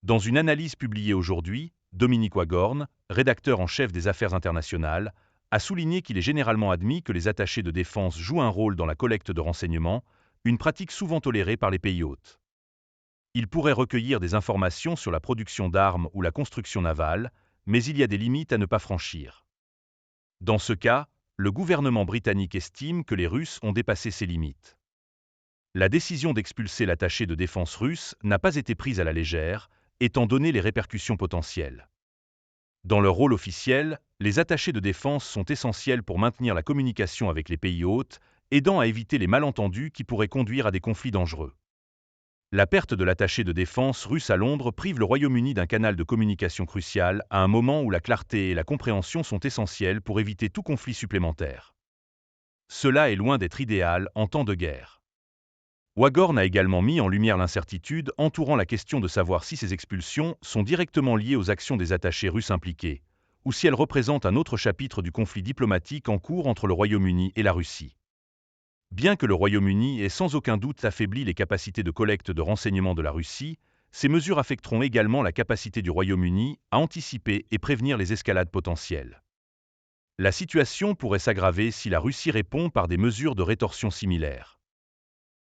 Dans une analyse publiée aujourd'hui, Dominique Waghorn, rédacteur en chef des Affaires internationales, a souligné qu'il est généralement admis que les attachés de défense jouent un rôle dans la collecte de renseignements, une pratique souvent tolérée par les pays hôtes. Ils pourraient recueillir des informations sur la production d'armes ou la construction navale, mais il y a des limites à ne pas franchir. Dans ce cas, le gouvernement britannique estime que les Russes ont dépassé ces limites. La décision d'expulser l'attaché de défense russe n'a pas été prise à la légère, étant donné les répercussions potentielles. Dans leur rôle officiel, les attachés de défense sont essentiels pour maintenir la communication avec les pays hôtes, aidant à éviter les malentendus qui pourraient conduire à des conflits dangereux. La perte de l'attaché de défense russe à Londres prive le Royaume-Uni d'un canal de communication crucial à un moment où la clarté et la compréhension sont essentielles pour éviter tout conflit supplémentaire. Cela est loin d'être idéal en temps de guerre. Waghorn a également mis en lumière l'incertitude entourant la question de savoir si ces expulsions sont directement liées aux actions des attachés russes impliqués, ou si elles représentent un autre chapitre du conflit diplomatique en cours entre le Royaume-Uni et la Russie. Bien que le Royaume-Uni ait sans aucun doute affaibli les capacités de collecte de renseignements de la Russie, ces mesures affecteront également la capacité du Royaume-Uni à anticiper et prévenir les escalades potentielles. La situation pourrait s'aggraver si la Russie répond par des mesures de rétorsion similaires.